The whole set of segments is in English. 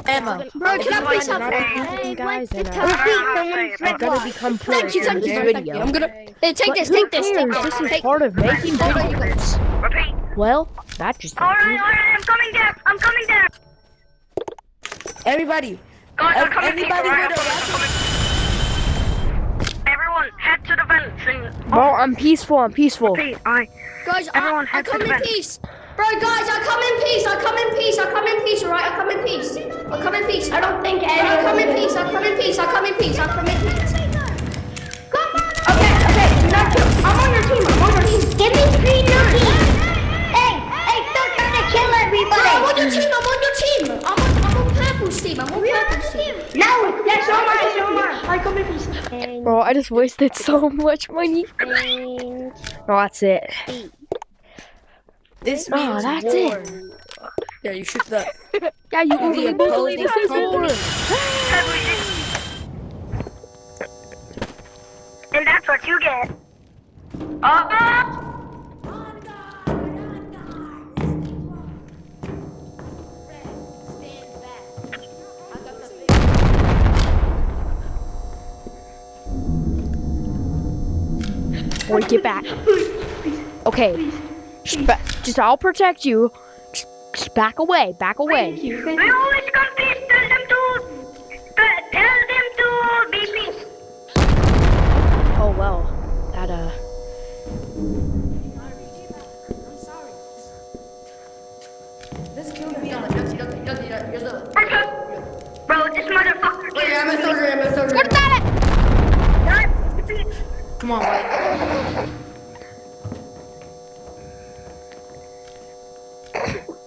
Emma. Bro, can I please have guys, and I'm gonna become pro Thank you, in this video. I'm gonna. Hey, take But this, who take this, take cares? this. This is Take. part of making videos. Repeat. Well, that just happened. Alright, I'm coming down. I'm coming down. Everybody. Guys, I'm coming Anybody down. with a Everyone, head to the vents and Bro, I'm peaceful. I'm peaceful. repeat. Guys, Everyone I head to come the in vent. peace. Bro, guys, I come in peace. I come in peace. I come in peace. Alright, I come in peace. I come in peace. I don't think anyone. I come in peace. I come in peace. I come in peace. I come in peace. Come on. Okay. I'm on your team. I'm on your team. Give me green nookie! Hey, stop trying to kill everybody! I'm on your team. I'm on your team. I'm on purple's team. I'm on purple's team. No! That's so much! I come in peace. Bro, I just wasted so much money. Oh, that's it. This Oh, means that's war. it. Yeah, you shoot that. Yeah, you The can opposing this is company. war. And that's what you get. Boy, get back. Okay. Just I'll protect you. Just back away. Back away. We always come peace. Tell them to be peace. Oh well. That This kill me. You're the. Bro, this motherfucker. Wait, I'm a soldier. Come on, White.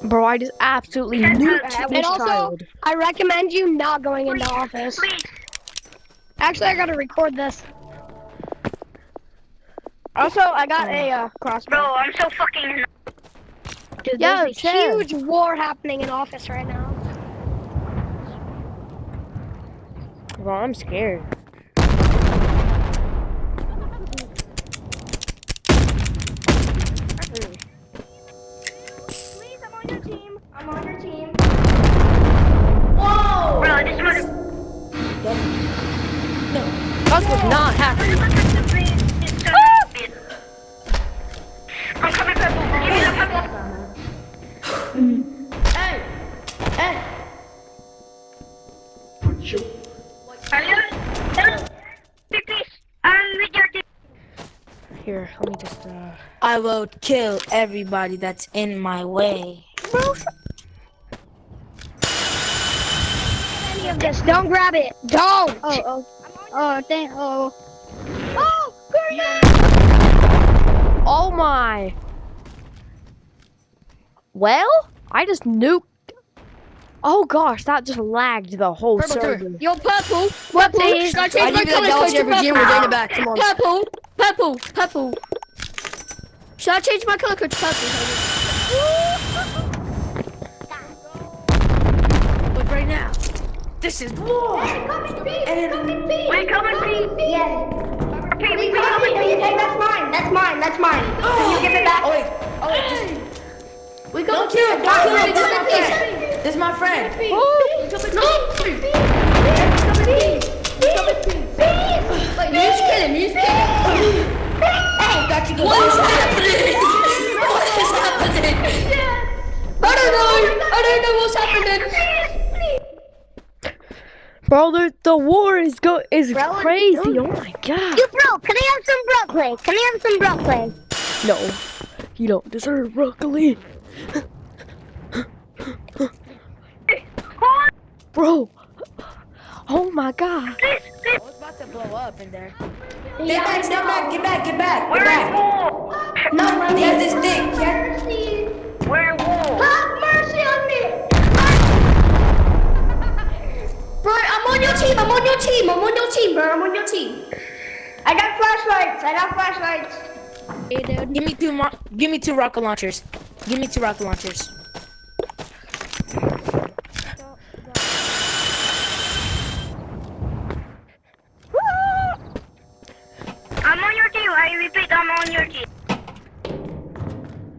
bro, I just absolutely nuked And this also, child. I recommend you not going into office. Please. Actually, I gotta record this. Also, I got a crossbow. Bro, I'm so fucking. Dude, Yeah, there's a Chad. huge war happening in office right now. Bro, I'm scared. Please, I'm on your team. I'm on your team. Bro, this mother. Us was not happening. I'm coming purple. Give me the purple. Hey! Hello? Be peace. I'm with your team. Here, let me just I will kill everybody that's in my way. Any of this. Don't grab it. Don't! Thank. Oh. Oh! Oh my. Well, I just nuked. Oh gosh, that just lagged the whole server. You're purple. Purple. Should I change my color code to purple? Virginia back. Come on. Purple. Should I change my color code to purple? Look right now. This is war. We come in peace. Yes. Repeat, we come in peace. Hey, that's mine. Can you give it back? Oh wait. We Don't kill it. Don't kill it. This is my friend. This is my friend. Wait, you just kill him. Hey, Got you good. What is happening? What is happening? I don't know what's happening. Bro, the war is crazy. Oh my god. you bro, can I have some broccoli? No, you don't deserve broccoli. Bro. Oh my god. It's about to blow up in there. Get back. We're in war. No, he has this thing. We're in war. Have mercy on me! Bro, I'm on your team, bro. I'm on your team. I got flashlights. Hey, dude. Give me two rocket launchers. I'm on your team. I repeat, I'm on your team.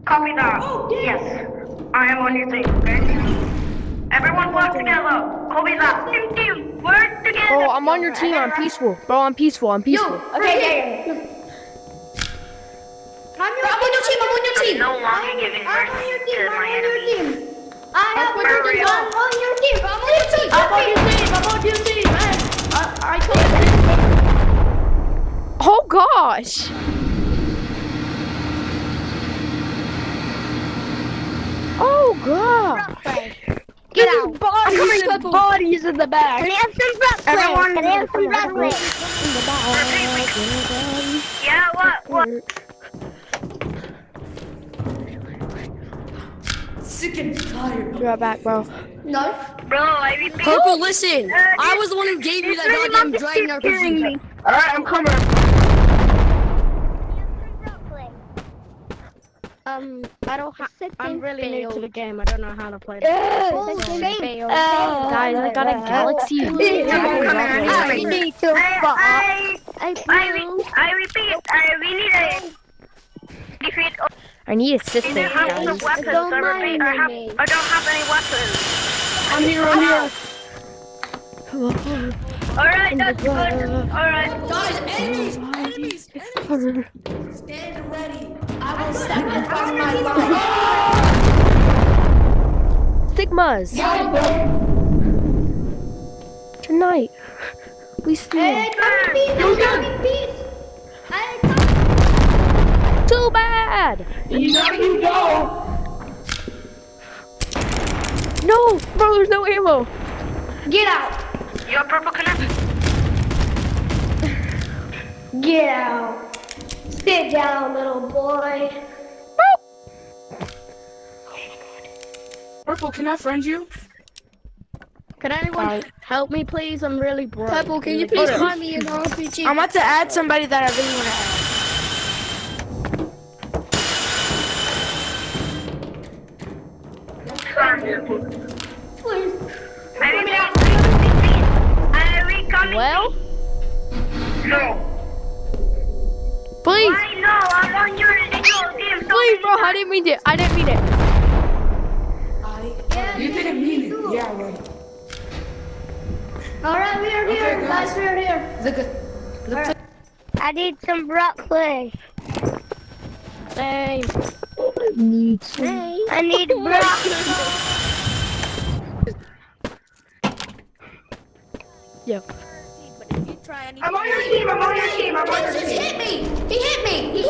Copy that. Yes. I am on your team, okay? Everyone work together. Copy that. Team, work together. Bro, I'm on your team. I'm peaceful. Bro, I'm peaceful. I'm peaceful. Okay, yeah. I'm on your team. I'm on your team. No longer giving mercy to my enemy. I'm on your team. I'm on your team. I'm on your team. I'm on your team. I'm on your team, man. I told you. Oh gosh. Oh god. Get out. Bodies in the back. Can I have some broccoli? Everyone- Can I have some broccoli? Yeah, what? Sick and tired. Be right back, bro. No. Bro, I repeat. Purple, listen. I was the one who gave you that goddamn dragon RPG. Alright, I'm coming. I don't have. I'm really new to the game. I don't know how to play it. Guys, I got a galaxy. I need to I repeat, we need a defeat. I need assistance, I have guys. some weapons. I repeat, I don't have any weapons. I'm here. Alright, that's good. Alright. Guys, enemies. Stand ready. I will sacrifice my life. Sigmas. Tonight, we see. Too bad. You go. No, bro, there's no ammo. Get out. You're purple connect. Get out. Sit down, little boy. Purple, can I friend you? Can anyone help me, please? I'm really broke. Purple, can you please find me an RPG? I'm about to add somebody that I really want to add. Well, No. please, Why no? I'm on your team. please, bro. I didn't mean it. I didn't mean it. You didn't mean it. Yeah, right. Alright, we are here. Okay, Guys, we are here. I need some broccoli. Same. I need broccoli. Yo. I'm on your team. Just hit me. He hit me.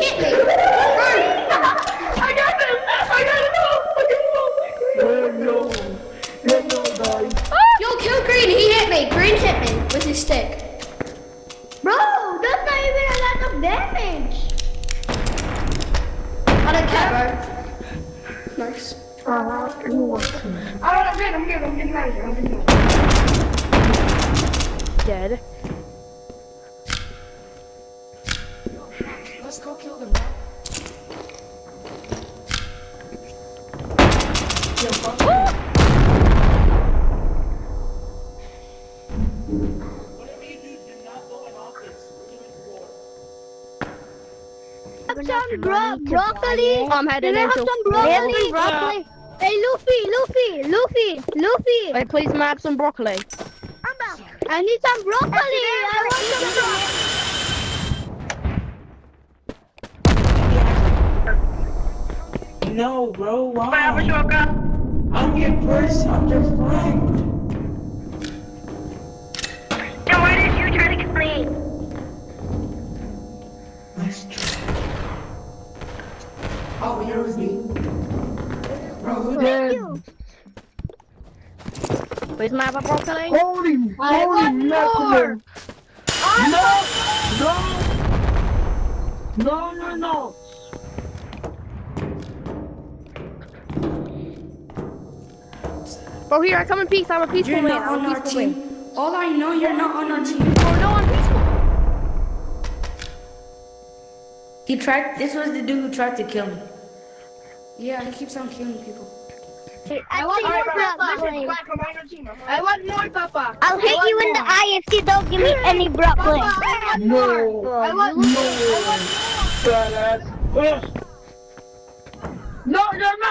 I got him. Yo, kill Green. He hit me. Green hit me with his stick. Bro, that's not even a lot of damage. I don't care, bro. Nice. I'm getting nice. Dead. Let's go kill them. Some broccoli. I'm heading into. Some broccoli. Hey, Luffy. Wait, please, may I have some broccoli? I need some broccoli. I want some broccoli. No, bro. Why? Why? I'm your first. I'm your friend. Then why did you try to kill me? Let's try. Oh, you're with me. Bro, who did? Please, may I have a broccoli? Holy mackerel. No. Bro, here, I come in peace. I'm a peaceful You're man. not on our team. All I know, you're not on our team. Oh, no, I'm peaceful. This was the dude who tried to kill me. Yeah, he keeps on killing people. I want more broccoli. I want more, Papa. I'll hit you in the eye if you don't give me any broccoli. No. I want No,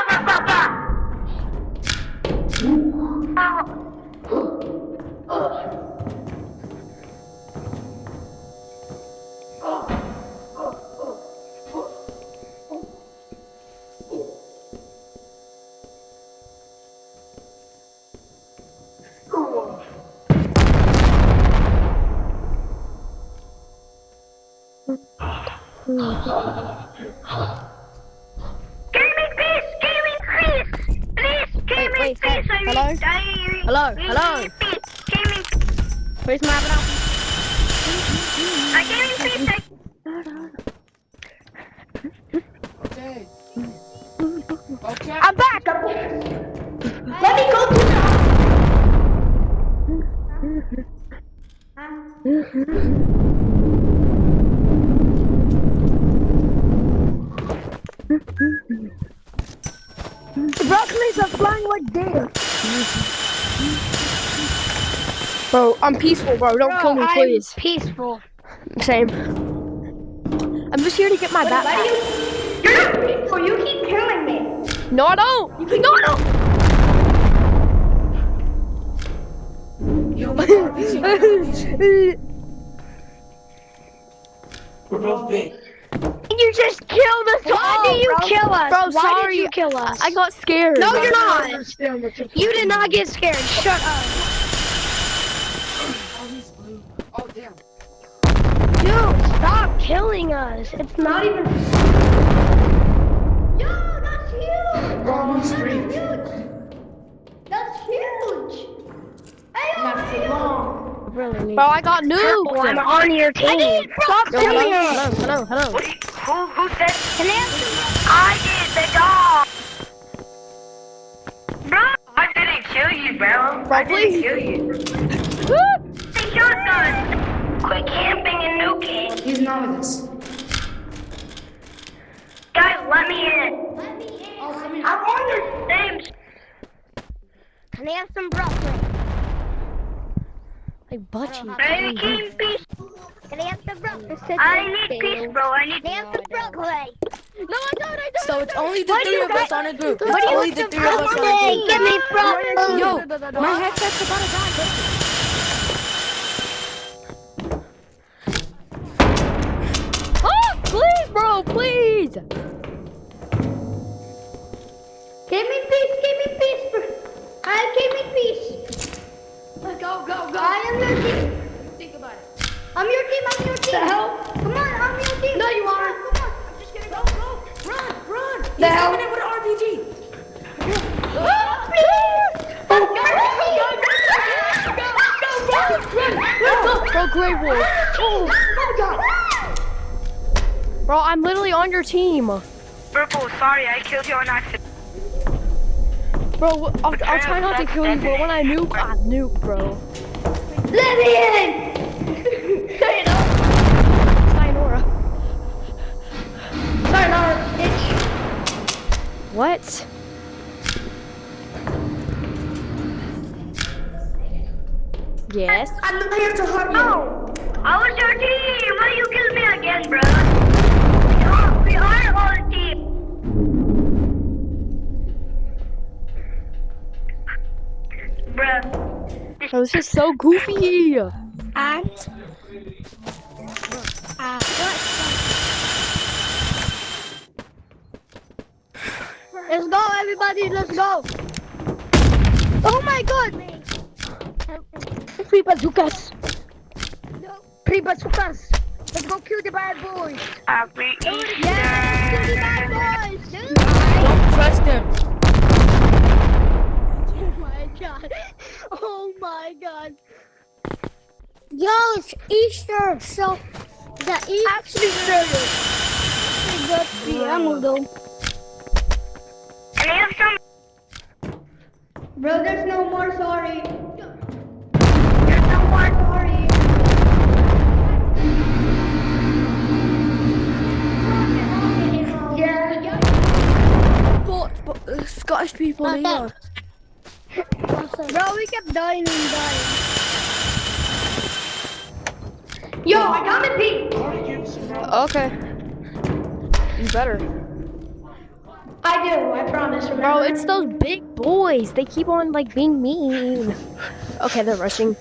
Papa. Gaming peace! Gaming peace! Please, gaming wait, peace! hey, hello? Hello, hello? Gaming, Where's my app? gaming peace! Okay. Okay. I'm back. Let me go to The broccolis are flying like deer. Bro, I'm peaceful, bro. Don't kill me, please. Peaceful. Same. I'm just here to get my backpack. You're not peaceful. You keep killing me. No, I don't. No, I don't. Yo, my RPG, my RPG. We're both big. You just killed us. Why do you kill us? Bro, Why sorry. did you kill us? I got scared. No, you're not. You did not get scared. Shut up. Oh, he's blue. Oh, damn. Dude, stop killing us. It's not even. Yo, that's huge. We're on one street. That's huge. Hey, Not for long. Really Bro, I got nuked. I'm on your team. Stop Yo, killing hello, us. hello, hello. Who said? I did the dog. Bro, I didn't kill you, bro. I didn't kill you. Hey, shotgun. Quit camping and nuking. He's not with us. Guys, let me in. Oh, come here. I'm on your names. Can I have some broccoli? Like butt cheek. I need peace. Can I have some broccoli? I need peace, bro. I need. Can I have some broccoli? No, I don't. So it's only the three of us on a group. It's What do you only want the some three of us on a broccoli? group. Give me broccoli. Yo, my headset's about to die. Oh, please, bro, please. Give me peace. Give me peace. Give me peace. Let's go, go, go. I am your team. Think about it. I'm your team. I'm your team. The hell? Come on, I'm your team. No, you aren't. Come on. I'm just gonna go, go. Run, run. The He's hell? coming in with an RPG. Bro, Grey Wolf. Bro, I'm literally on your team. Purple, sorry, I killed you on accident. Bro, I'll try not to kill you, but when I nuke, I nuke, bro. Let me in. Sayonara. Sayonara, bitch. What? Yes. I'm not here to hurt you. Oh, I was your team. Why you kill me again, bro? We are all team. Bruh. Bro, this is so goofy. Let's go, everybody. Let's go. Oh my God. Free bazookas. Free bazookas. Let's go kill the bad boys. Happy Easter. Yeah, kill the bad boys. Don't trust him. Oh my God. Oh my God. Yo, it's Easter, so the Easter. I got the ammo though. And I have some. Bro, there's no more sorry. There's no more. Sorry. Yeah. Scottish people, they know. Bro, we kept dying and dying. Yo, I got it, Pete. Okay. You better. I do, I promise. Remember? Bro, it's those big boys. They keep on like being mean. Okay, they're rushing.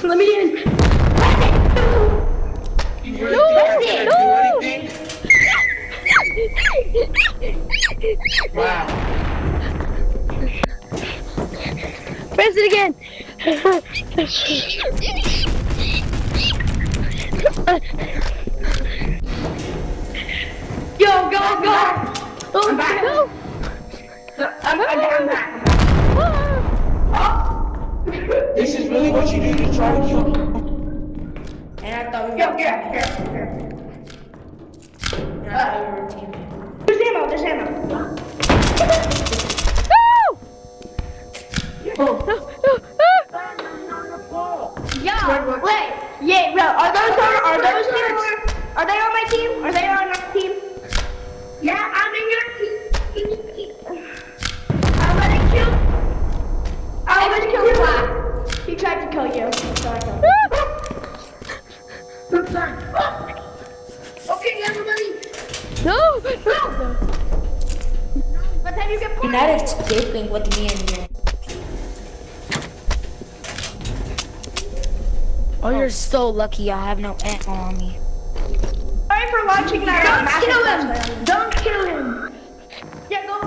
Let me in. You really can't do anything? Wow. Press it again. Yo, go, go. I'm back. Go. I'm back. This is really what you do to try to kill me? And I thought we Here. And I thought we were a team. There's ammo, there's ammo. Yeah, wait. Yeah, bro. Are those team? Are they on my team? Are they on our team? Yeah, I'm in your team. I'm gonna kill Black. He tried to kill you. So I killed him. Okay, everybody. No! But then you get You're points. not escaping with me and you. Oh, you're so lucky I have no ammo on me. Sorry for watching that. Don't kill him. Yeah, go.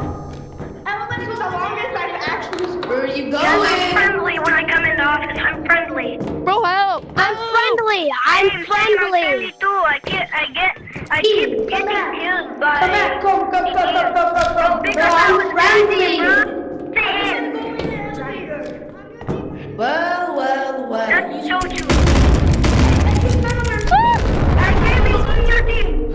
Elephants was the longest I've actually. Where are you Yes, I'm going? friendly when I come in the office. I'm friendly. Bro, help! I'm friendly. I'm I'm friendly. too. I keep getting confused by. Come back. Go. Because Bro, I I'm was friendly. Well. That's so true. I can't be on your team.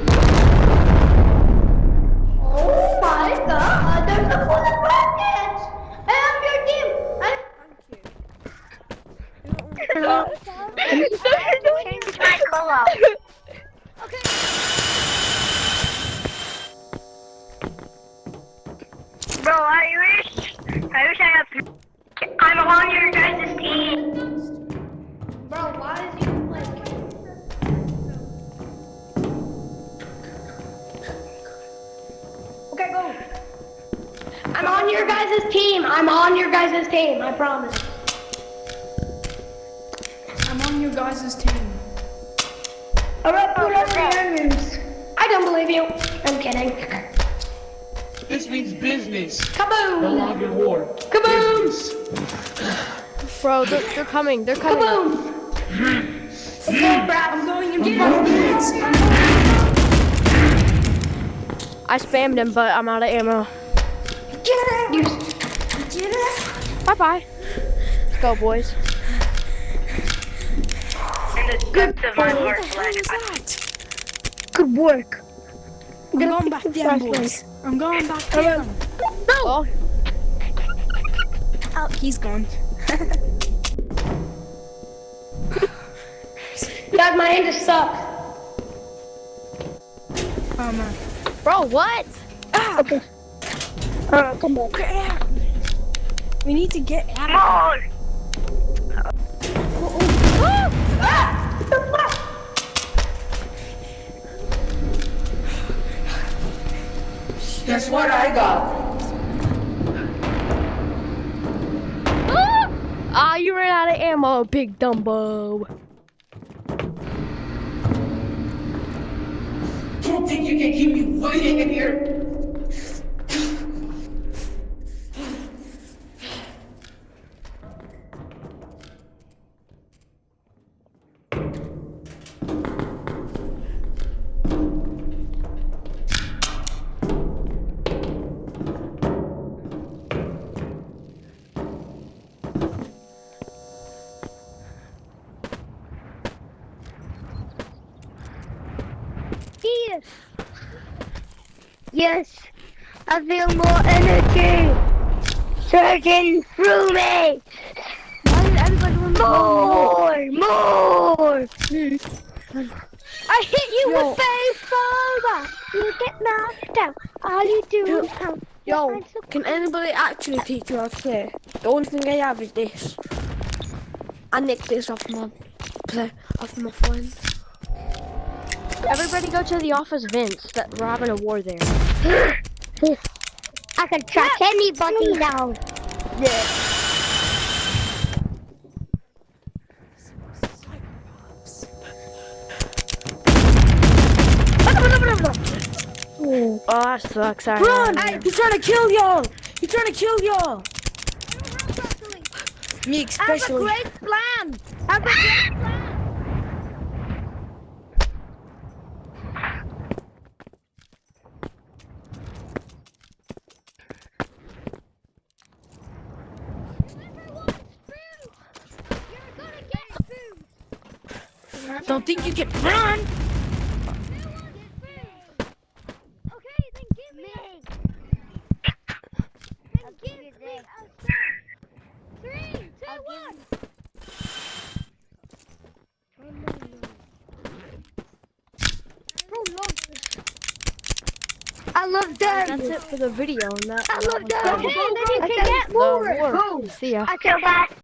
Oh my God! There's a full of rockets. I'm your team. Change my color. Bro, I wish I have. I'm on your guys' team. Bro, why is you like? Okay, go. I'm on your guys' team. I promise. I'm on your guys' team. Alright, put over your news. I don't believe you. I'm kidding. This means business. No Kaboom! longer war. Kaboom! Business. Bro, they're coming. They're coming. Kaboom! Okay, Brad, I'm going to get I spammed him, but I'm out of ammo. Get it! Bye-bye. Let's go, boys. In the depths of my heart, like, Good work. I'm going back down, boys. I'm going back down. Oh, Oh, he's gone. God, my aim just sucks. Oh man. bro, what? Okay. Come back. We need to get out of more. Guess what I got? Ah, you ran out of ammo, big Dumbo. Don't think you can keep me waiting in here. Yes. Yes. I feel more energy surging through me. Why is everybody more? I hit you with baseball. You get knocked out. All you do is count. Yo, can anybody actually teach you how to play? The only thing I have is this. I nicked this off my phone. Everybody go to the office vents. That we're having a war there. I can track anybody down. Oh, that sucks. Run! He's trying to kill y'all! He's trying to kill y'all! Me especially. I have a great plan. I have a great plan. Don't think you can run! Okay, then give me. Then give me a sign. 3, 2, 1. I love that. That's it for the video. And that, I love that that. was Okay, then you can get more. the war. See ya. I feel bad.